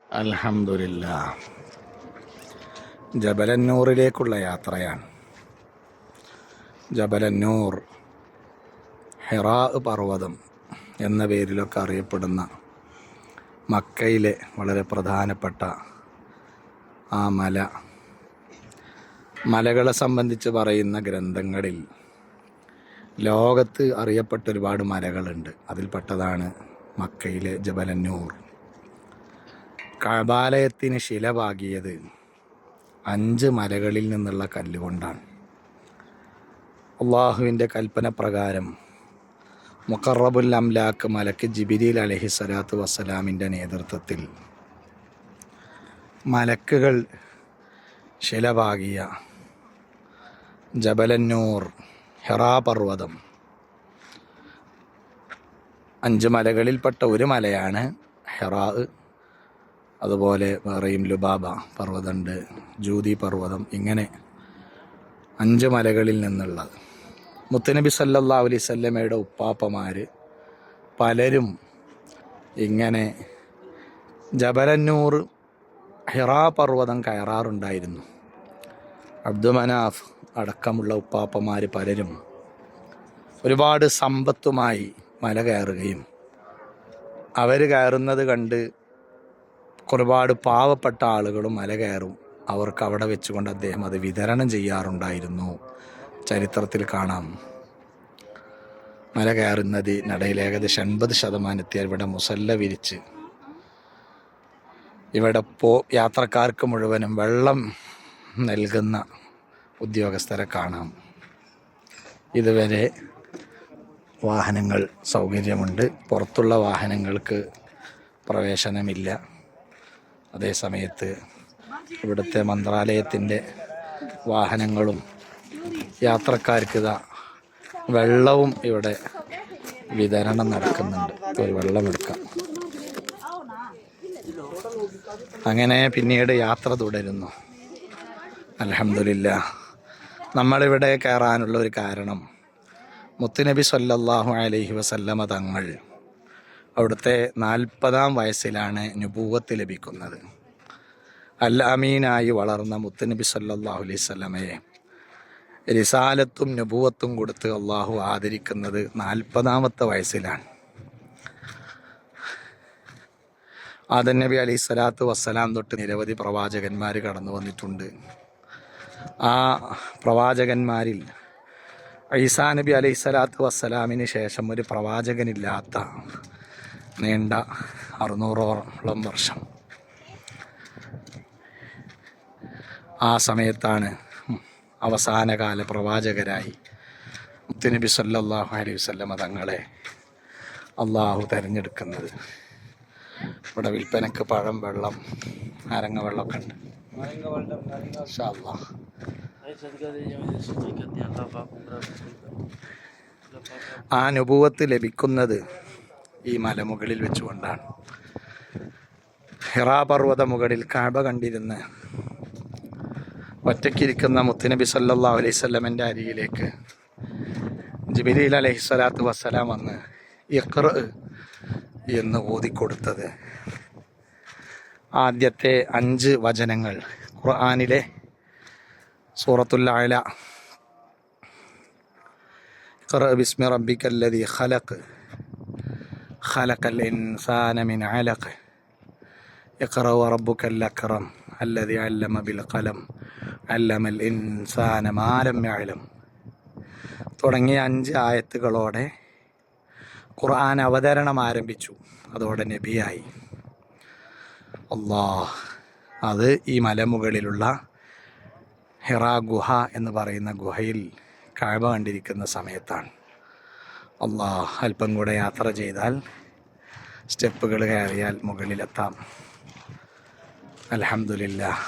അൽഹംദുലില്ലാഹ്. ജബലന്നൂറിലേക്കുള്ള യാത്രയാണ്. ജബലന്നൂർ, ഹിറാ പർവ്വതം എന്ന പേരിലൊക്കെ അറിയപ്പെടുന്ന മക്കയിലെ വളരെ പ്രധാനപ്പെട്ട ആ മലകളെ സംബന്ധിച്ച് പറയുന്ന ഗ്രന്ഥങ്ങളിൽ ലോകത്ത് അറിയപ്പെട്ട ഒരുപാട് മലകളുണ്ട്. അതിൽപ്പെട്ടതാണ് മക്കയിലെ ജബലന്നൂർ. കഅബാലയത്തിന് ശില പാകിയത് 5 മലകളിൽ നിന്നുള്ള കല്ലുകൊണ്ടാണ്. അള്ളാഹുവിൻ്റെ കൽപ്പന പ്രകാരം മുഖറബുൽ അംലാക്ക് മലക്ക് ജിബിരിൽ അലൈഹിസ്സലാത്തു വസ്സലാമിൻ്റെ നേതൃത്വത്തിൽ മലക്കുകൾ ശില പാകിയ ജബലന്നൂർ ഹിറാ പർവ്വതം 5 മലകളിൽപ്പെട്ട ഒരു മലയാണ് ഹിറാ. അതുപോലെ വേറെയും ലുബാബ പർവ്വതമുണ്ട്, ജൂതി പർവ്വതം, ഇങ്ങനെ 5 മലകളിൽ നിന്നുള്ളത്. മുത്തുനബി സല്ലല്ലാഹു അലൈഹി വസല്ലമയുടെ ഉപ്പാപ്പമാർ പലരും ഇങ്ങനെ ജബലന്നൂർ ഹിറാ പർവ്വതം കയറാറുണ്ടായിരുന്നു. അബ്ദുമനാഫ് അടക്കമുള്ള ഉപ്പാപ്പമാർ പലരും ഒരുപാട് സമ്പത്തുമായി മല കയറുകയും അവർ കയറുന്നത് കണ്ട് ഒരുപാട് പാവപ്പെട്ട ആളുകളും മല കയറും. അവർക്ക് അവിടെ വെച്ചുകൊണ്ട് അദ്ദേഹം അത് വിതരണം ചെയ്യാറുണ്ടായിരുന്നു. ചരിത്രത്തിൽ കാണാം. മല കയറുന്നതിനിടയിൽ ഏകദേശം 80% ഇവിടെ മുസല്ല വിരിച്ച് ഇവിടെ യാത്രക്കാർക്ക് മുഴുവനും വെള്ളം നൽകുന്ന ഉദ്യോഗസ്ഥരെ കാണാം. ഇതുവരെ വാഹനങ്ങൾ സൗകര്യമുണ്ട്, പുറത്തുള്ള വാഹനങ്ങൾക്ക് പ്രവേശനമില്ല. അതേസമയത്ത് ഇവിടുത്തെ മന്ത്രാലയത്തിൻ്റെ വാഹനങ്ങളും യാത്രക്കാർക്ക് വെള്ളവും ഇവിടെ വിതരണം നടക്കുന്നുണ്ട്. ഒരു വെള്ളമെടുക്കാം. അങ്ങനെ പിന്നീട് യാത്ര തുടരുന്നു. അൽഹംദുലില്ലാഹ്. നമ്മളിവിടെ കയറാനുള്ള ഒരു കാരണം, മുത്തുനബി സല്ലല്ലാഹു അലൈഹി വസല്ലമ തങ്ങൾ അവിടുത്തെ 40-ാം വയസ്സിലാണ് നുബുവത്ത് ലഭിക്കുന്നത്. അൽ അമീനായി വളർന്ന മുത്തുനബി സല്ലല്ലാഹു അലൈഹി വസല്ലമയെ റിസാലത്തും നുബുവത്തും കൊടുത്ത് അള്ളാഹു ആദരിക്കുന്നത് 40-ാമത്തെ വയസ്സിലാണ്. ആദം നബി അലൈഹി സ്വലാത്തു വസ്സലാം തൊട്ട് നിരവധി പ്രവാചകന്മാർ കടന്നു വന്നിട്ടുണ്ട്. ആ പ്രവാചകന്മാരിൽ ഈസാ നബി അലൈഹി സ്വലാത്തു വസ്സലാമിന് ശേഷം ഒരു പ്രവാചകനില്ലാത്ത നീണ്ട 600ഓളം വർഷം. ആ സമയത്താണ് അവസാനകാല പ്രവാചകരായി മുത്തുനബി സല്ലല്ലാഹു അലൈഹി വസല്ലമ തങ്ങളെ അള്ളാഹു തിരഞ്ഞെടുക്കുന്നത്. ഇവിടെ വിൽപ്പനക്ക് പഴം, വെള്ളം, നാരങ്ങ വെള്ളമൊക്കെ ഉണ്ട്. ഇൻഷാ അല്ലാഹ്. ആ നുബുവത്ത് ലഭിക്കുന്നത് ഈ മലമുകളിൽ വെച്ചുകൊണ്ടാണ്. ഹിറാ പർവ്വത മുകളിൽ കഅബ കണ്ടിരുന്ന് ഒറ്റയ്ക്കിരിക്കുന്ന മുത്തുനബി സല്ലല്ലാഹു അലൈഹി വസല്ലമയുടെ അരികിലേക്ക് ജിബ്രീൽ അലൈഹിസ്സലാത്തു വസ്സലാം വന്ന് ഇഖ്റ എന്ന് ഓതിക്കൊടുത്തത് ആദ്യത്തെ 5 വചനങ്ങൾ ഖുർആനിലെ സൂറത്തുൽ അഅല, ഇഖ്റ ബിസ്മി റബ്ബിക്കല്ലദീ ഖലഖ് ഖലഖൽ ഇൻസാന മിൻ അലഖ് ഇഖ്റ വറബ്ബുക്കൽ അക്രം അല്ലദീ അല്ലമ ബിൽ ഖലം അല്ലമൽ ഇൻസാന മാ ലം യഅലം തുടങ്ങിയ 5 ആയത്തുകളോടെ ഖുർആൻ അവതരണം ആരംഭിച്ചു. അതോടെ നബിയായി. അല്ലാഹ് അത് ഈ മലമുകളിലുള്ള ഹിറാ ഗുഹ എന്ന് പറയുന്ന ഗുഹയിൽ കഅബ കണ്ടിരിക്കുന്ന സമയത്താണ്. അല്ലാഹ് അല്പം കൂടെ യാത്ര ചെയ്താൽ, സ്റ്റെപ്പുകൾ കയറിയാൽ മുകളിലെത്താം. അൽഹംദുലില്ലാഹ്.